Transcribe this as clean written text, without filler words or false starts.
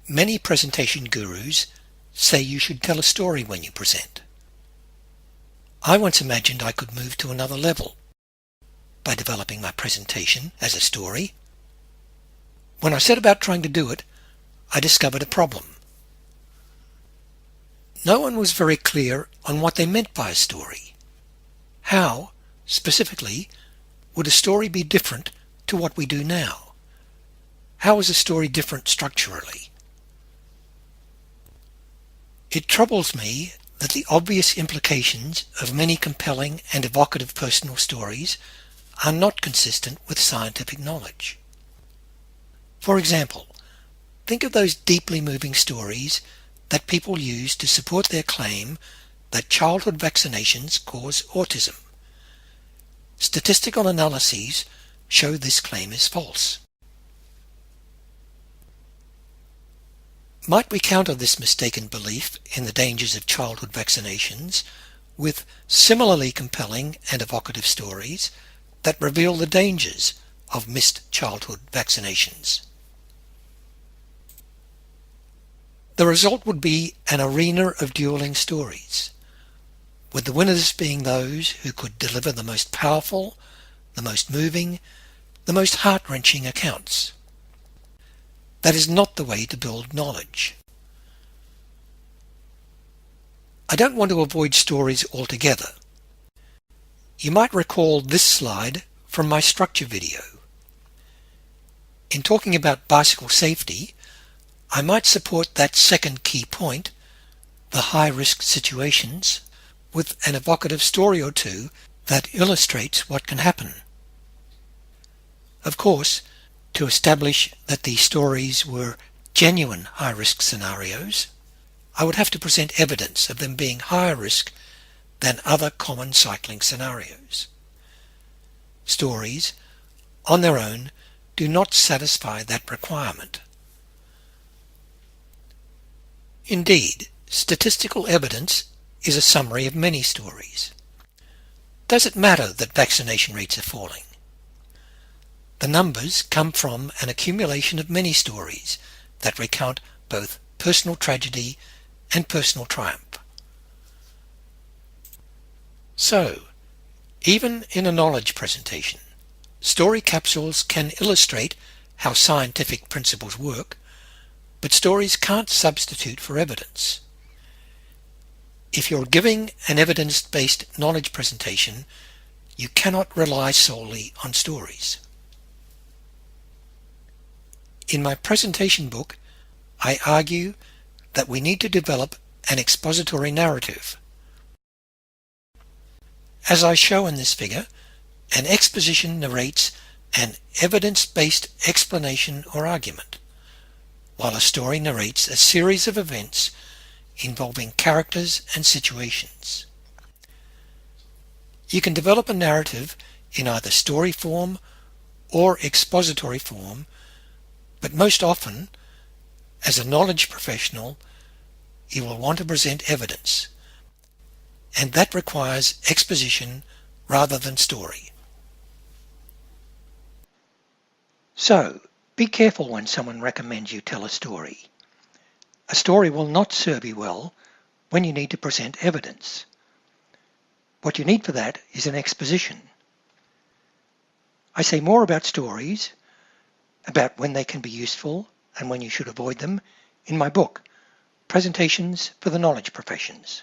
Many presentation gurus say you should tell a story when you present. I once imagined I could move to another level by developing my presentation as a story. When I set about trying to do it, I discovered a problem. No one was very clear on what they meant by a story. How, specifically, would a story be different to what we do now? How is a story different structurally? It troubles me that the obvious implications of many compelling and evocative personal stories are not consistent with scientific knowledge. For example, think of those deeply moving stories that people use to support their claim that childhood vaccinations cause autism. Statistical analyses show this claim is false. Might we counter this mistaken belief in the dangers of childhood vaccinations with similarly compelling and evocative stories that reveal the dangers of missed childhood vaccinations? The result would be an arena of dueling stories, with the winners being those who could deliver the most powerful, the most moving, the most heart-wrenching accounts. That is not the way to build knowledge. I don't want to avoid stories altogether. You might recall this slide from my structure video. In talking about bicycle safety, I might support that second key point, the high-risk situations, with an evocative story or two that illustrates what can happen. Of course, to establish that these stories were genuine high-risk scenarios, I would have to present evidence of them being higher risk than other common cycling scenarios. Stories, on their own, do not satisfy that requirement. Indeed, statistical evidence is a summary of many stories. Does it matter that vaccination rates are falling? The numbers come from an accumulation of many stories that recount both personal tragedy and personal triumph. So, even in a knowledge presentation, story capsules can illustrate how scientific principles work, but stories can't substitute for evidence. If you're giving an evidence-based knowledge presentation, you cannot rely solely on stories. In my presentation book, I argue that we need to develop an expository narrative. As I show in this figure, an exposition narrates an evidence-based explanation or argument, while a story narrates a series of events involving characters and situations. You can develop a narrative in either story form or expository form, but most often, as a knowledge professional, you will want to present evidence, and that requires exposition rather than story. So, be careful when someone recommends you tell a story. A story will not serve you well when you need to present evidence. What you need for that is an exposition. I say more about stories, about when they can be useful and when you should avoid them, in my book, Presentations for the Knowledge Professions.